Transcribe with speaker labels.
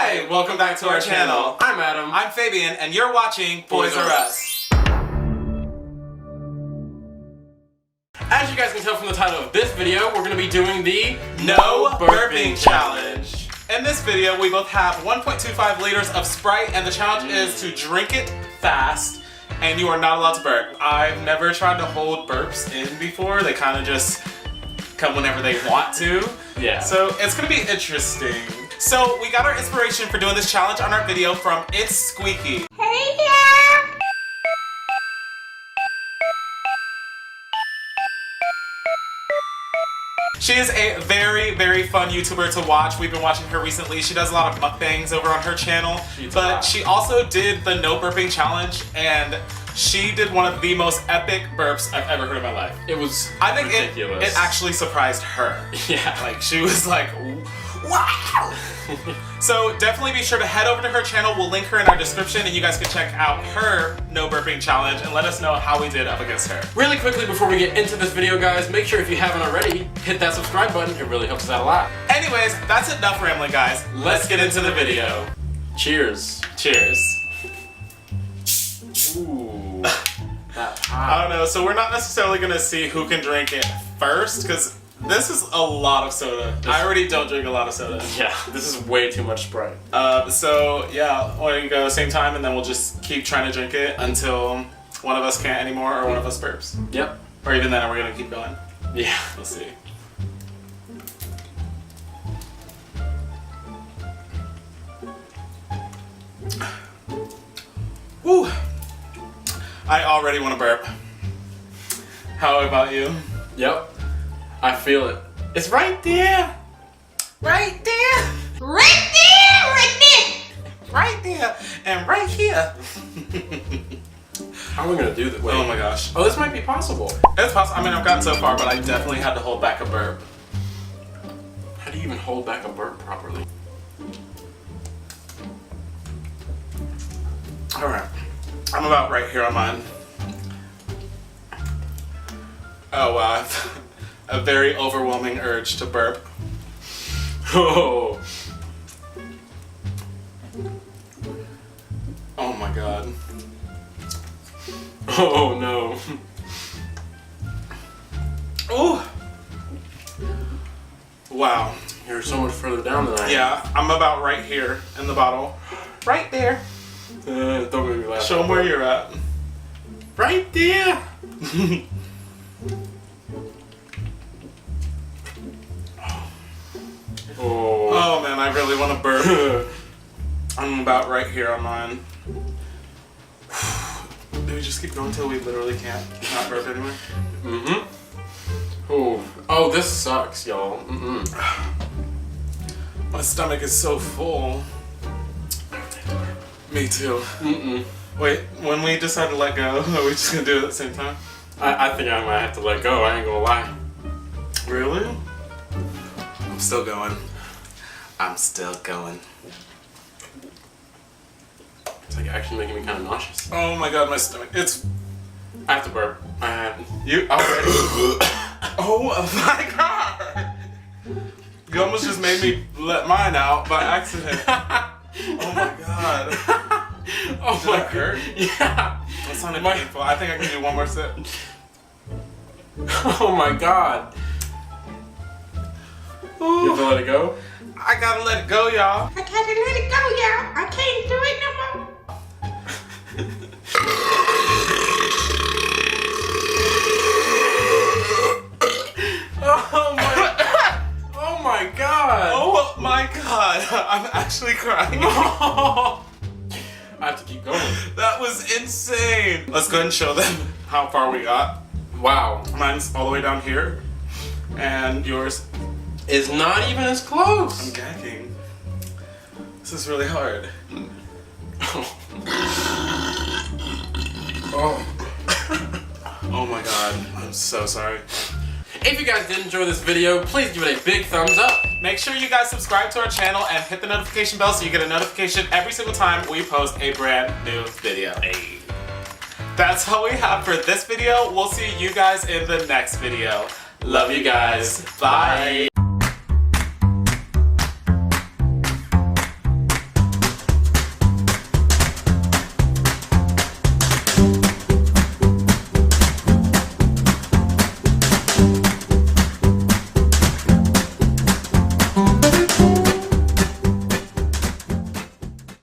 Speaker 1: Hi, welcome back to our channel.
Speaker 2: I'm Adam.
Speaker 1: I'm Fabian, and you're watching BoyzRUs.
Speaker 2: As you guys can tell from the title of this video, we're going to be doing the
Speaker 1: No Burping Challenge. In this video, we both have 1.25 liters of Sprite, and the challenge is to drink it fast, and you are not allowed to burp. I've never tried to hold burps in before. They kind of just come whenever they want to.
Speaker 2: Yeah.
Speaker 1: So it's going to be interesting. So we got our inspiration for doing this challenge on our video from Itz Squeeky.
Speaker 3: Hey there!
Speaker 1: She is a very, very fun YouTuber to watch. We've been watching her recently. She does a lot of mukbangs over on her channel. But she also did the No Burping Challenge, and she did one of the most epic burps I've ever heard in my life.
Speaker 2: It was
Speaker 1: I think
Speaker 2: ridiculous.
Speaker 1: it actually surprised her.
Speaker 2: Yeah.
Speaker 1: Like, she was like, wow! So definitely be sure to head over to her channel. We'll link her in our description, and you guys can check out her No Burping Challenge and let us know how we did up against her.
Speaker 2: Really quickly before we get into this video, guys, make sure if you haven't already, hit that subscribe button. It really helps us out a lot.
Speaker 1: Anyways, that's enough rambling, guys. Let's get into the video.
Speaker 2: Cheers.
Speaker 1: Cheers.
Speaker 2: Ooh.
Speaker 1: I don't know, so we're not necessarily gonna see who can drink it first, because this is a lot of soda. I already don't drink a lot of soda.
Speaker 2: Yeah, this is way too much Sprite.
Speaker 1: So yeah, we're gonna go same time, and then we'll just keep trying to drink it until one of us can't anymore or one of us burps.
Speaker 2: Yep.
Speaker 1: Or even then, we're gonna keep going.
Speaker 2: Yeah.
Speaker 1: We'll see. Woo! I already want to burp. How about you?
Speaker 2: Yep. I feel it. It's right there.
Speaker 1: Right there!
Speaker 3: Right there! Right there!
Speaker 1: Right there! And right here!
Speaker 2: How are we gonna do this? Wait.
Speaker 1: Oh my gosh.
Speaker 2: Oh, this might be possible.
Speaker 1: It's possible. I mean, I've gotten so far, but I definitely had to hold back a burp.
Speaker 2: How do you even hold back a burp properly?
Speaker 1: Alright. I'm about right here on mine. Oh wow. A very overwhelming urge to burp.
Speaker 2: Oh.
Speaker 1: Oh my god.
Speaker 2: Oh no.
Speaker 1: Ooh. Wow.
Speaker 2: You're so much further down than I am.
Speaker 1: Yeah, I'm about right here in the bottle. Right there.
Speaker 2: Don't make me laugh.
Speaker 1: Show them where you're at.
Speaker 2: Right there. Oh.
Speaker 1: Oh man, I really want to burp. I'm about right here on mine. Do we just keep going until we literally can't not burp anymore?
Speaker 2: Mm-hmm. Oh. Oh, this sucks, y'all. Mm-mm.
Speaker 1: My stomach is so full. Me too.
Speaker 2: Mm-mm.
Speaker 1: Wait, when we decide to let go, are we just gonna do it at the same time?
Speaker 2: I think I might have to let go. I ain't gonna lie.
Speaker 1: Really? I'm still going. I'm still going.
Speaker 2: It's like actually making me kind of nauseous.
Speaker 1: Oh my god, my stomach. It's...
Speaker 2: I have to burp. I have.
Speaker 1: You already? Oh my god! You almost just made me let mine out by accident. Oh my god.
Speaker 2: Oh
Speaker 1: Did
Speaker 2: my
Speaker 1: that hurt?
Speaker 2: Yeah.
Speaker 1: That sounded painful. I think I can do one more sip.
Speaker 2: Oh my god. You have to let it go?
Speaker 1: I gotta let it go, y'all.
Speaker 3: I gotta let it go, y'all. I can't do it no more.
Speaker 2: Oh my. Oh my god.
Speaker 1: Oh my god. I'm actually crying.
Speaker 2: I have to keep going.
Speaker 1: That was insane. Let's go ahead and show them how far we got.
Speaker 2: Wow.
Speaker 1: Mine's all the way down here. And yours.
Speaker 2: It's not even as close.
Speaker 1: I'm gagging. This is really hard.
Speaker 2: Oh.
Speaker 1: Oh my god. I'm so sorry.
Speaker 2: If you guys did enjoy this video, please give it a big thumbs up.
Speaker 1: Make sure you guys subscribe to our channel and hit the notification bell so you get a notification every single time we post a brand new video. Hey. That's all we have for this video. We'll see you guys in the next video. Love you guys. Bye.